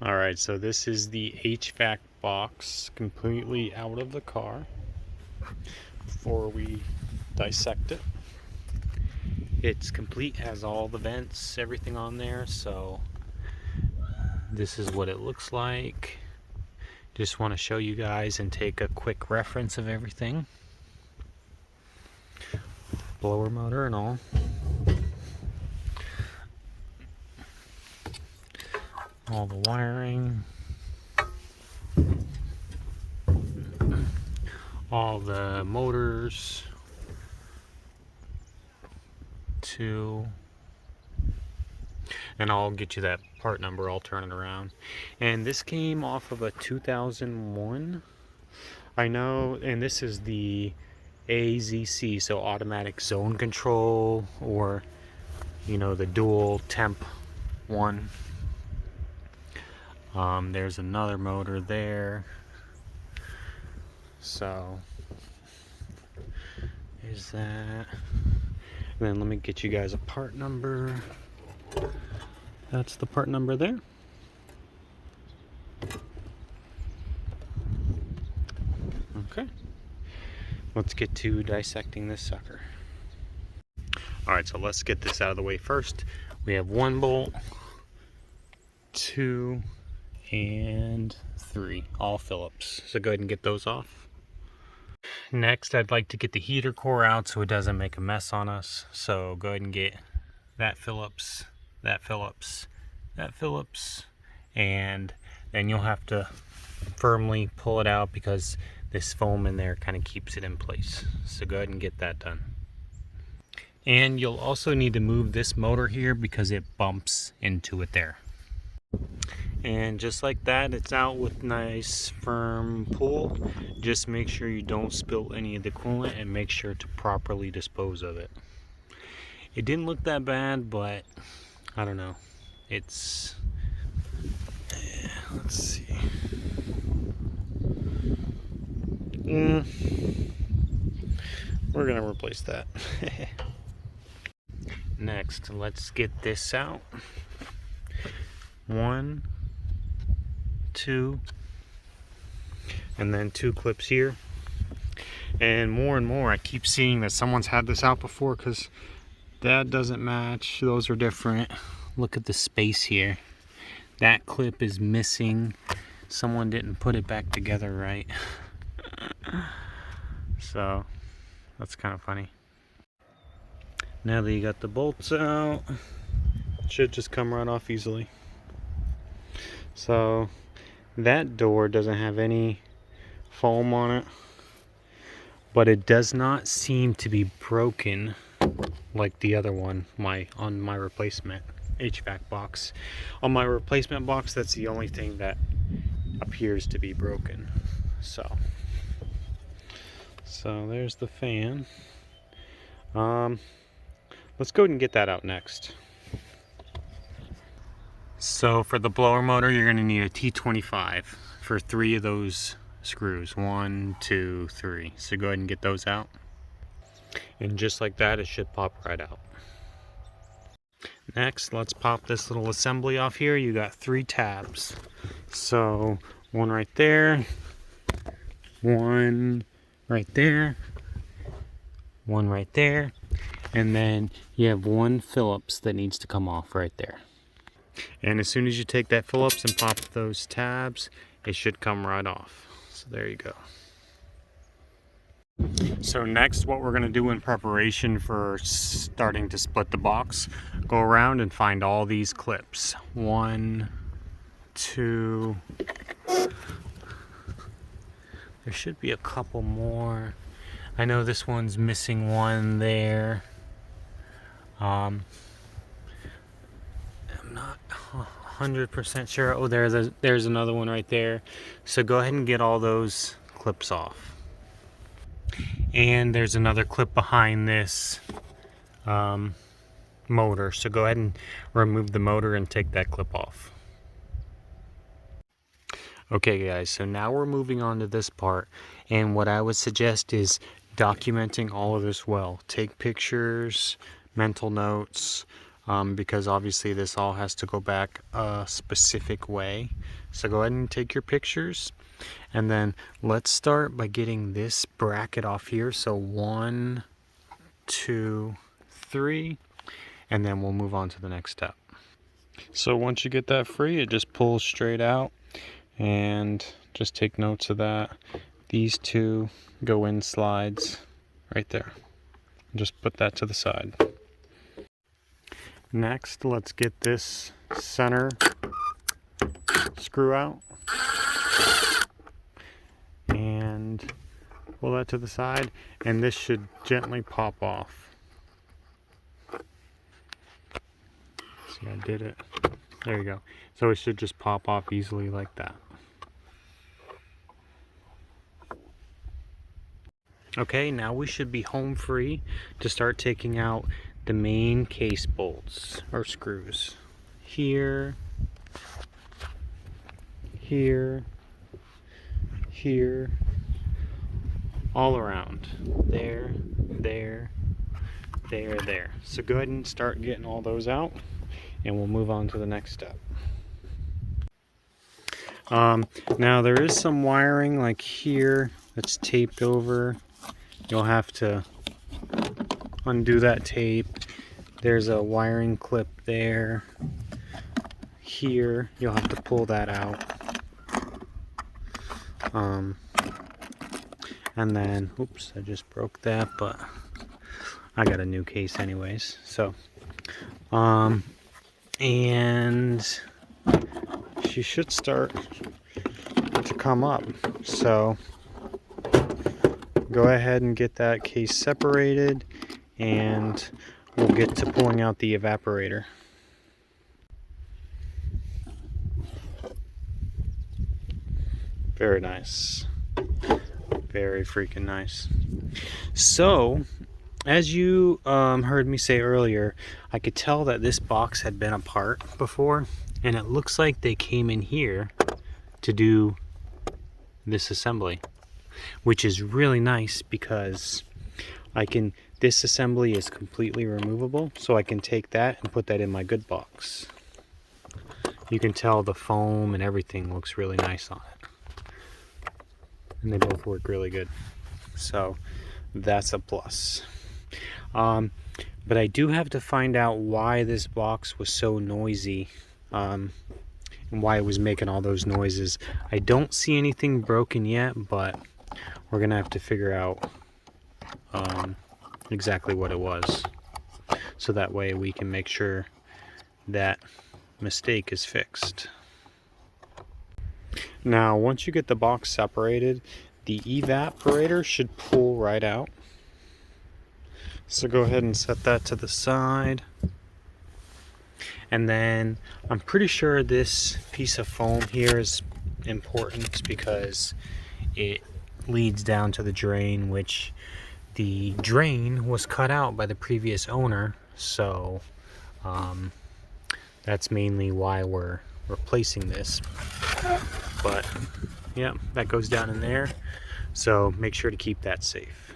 Alright, so this is the HVAC box completely out of the car before we dissect it. It's complete, has all the vents, everything on there, so this is what it looks like. Just want to show you guys and take a quick reference of everything. Blower motor and all. All the wiring. All the motors. And I'll get you that part number. I'll turn it around. And this came off of a 2001. I know, and this is the AZC, so automatic zone control, or you know, the dual temp one. There's another motor there. So there's that. And then let me get you guys a part number. That's the part number there. Okay. Let's get to dissecting this sucker. Alright, so let's get this out of the way first. We have 1 bolt, 2, and 3, all Phillips. So go ahead and get those off. Next, I'd like to get the heater core out so it doesn't make a mess on us. So go ahead and get that Phillips, that Phillips, that Phillips, and then you'll have to firmly pull it out because this foam in there kind of keeps it in place. So go ahead and get that done. And you'll also need to move this motor here because it bumps into it there. And just like that, it's out with nice firm pull. Just make sure you don't spill any of the coolant and make sure to properly dispose of it. It didn't look that bad, but I don't know. It's, let's see. We're gonna replace that. Next, let's get this out. 1, 2, and then 2 clips here. And more I keep seeing that someone's had this out before, because that doesn't match. Those are different. Look at the space here. That clip is missing. Someone didn't put it back together right. So that's kind of funny. Now that you got the bolts out, it should just come right off easily. So that door doesn't have any foam on it, but it does not seem to be broken like the other one on my replacement HVAC box. On my replacement box, that's the only thing that appears to be broken. So there's the fan. Let's go ahead and get that out next. So for the blower motor, you're going to need a T25 for 3 of those screws. 1, 2, 3. So go ahead and get those out. And just like that, it should pop right out. Next, let's pop this little assembly off here. You got 3 tabs. So 1 right there, 1 right there, 1 right there, and then you have 1 Phillips that needs to come off right there. And as soon as you take that Phillips and pop those tabs, it should come right off. So there you go. So next, what we're going to do in preparation for starting to split the box, go around and find all these clips. 1, 2, there should be a couple more. I know this one's missing 1 there. I'm not 100% sure. Oh, there's another one right there. So go ahead and get all those clips off. And there's another clip behind this motor. So go ahead and remove the motor and take that clip off. Okay guys, so now we're moving on to this part, and what I would suggest is documenting all of this well. Take pictures, mental notes, because obviously this all has to go back a specific way. So go ahead and take your pictures, and then let's start by getting this bracket off here. So 1, 2, 3, and then we'll move on to the next step. So once you get that free, it just pulls straight out, and just take notes of that. These two go in slides right there. Just put that to the side. Next, let's get this center screw out and pull that to the side, and this should gently pop off. See, I did it. There you go. So it should just pop off easily like that. Okay, now we should be home free to start taking out the main case bolts or screws. Here, here, here, all around. There, there, there, there. So go ahead and start getting all those out, and we'll move on to the next step. Now there is some wiring like here that's taped over. You'll have to undo that tape. There's a wiring clip there. Here, you'll have to pull that out. And then, oops, I just broke that, but I got a new case anyways. So, and she should start to come up. So go ahead and get that case separated, and we'll get to pulling out the evaporator. Very nice. Very freaking nice. So, as you heard me say earlier, I could tell that this box had been apart before, and it looks like they came in here to do this assembly, which is really nice because this assembly is completely removable, so I can take that and put that in my good box. You can tell the foam and everything looks really nice on it. And they both work really good. So that's a plus. But I do have to find out why this box was so noisy, and why it was making all those noises. I don't see anything broken yet, but we're gonna have to figure out exactly what it was, so that way we can make sure that mistake is fixed. Now once you get the box separated, the evaporator should pull right out. So go ahead and set that to the side. And then I'm pretty sure this piece of foam here is important because it leads down to the drain, which the drain was cut out by the previous owner. So that's mainly why we're replacing this. But yeah, that goes down in there. So make sure to keep that safe.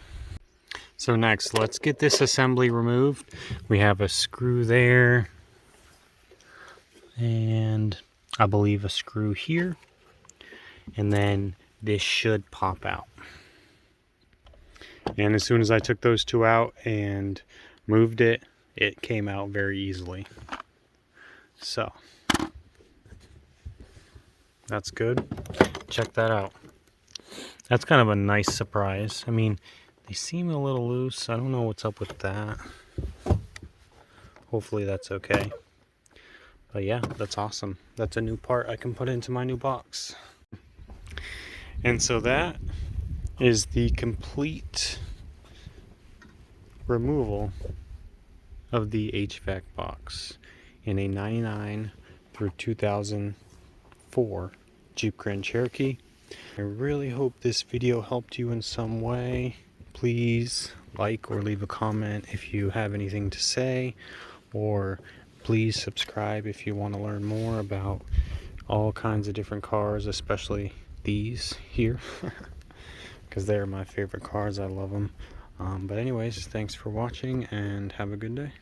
So next, let's get this assembly removed. We have a screw there, and I believe a screw here, and then this should pop out. And as soon as I took those two out and moved it, it came out very easily. So that's good. Check that out. That's kind of a nice surprise. I mean, they seem a little loose. I don't know what's up with that. Hopefully that's okay. But yeah, that's awesome. That's a new part I can put into my new box. And so that is the complete removal of the HVAC box in a 99 through 2004 Jeep Grand Cherokee. I really hope this video helped you in some way. Please like or leave a comment if you have anything to say, or please subscribe if you want to learn more about all kinds of different cars, especially these here, because they're my favorite cars. I love them. But anyways, thanks for watching and have a good day.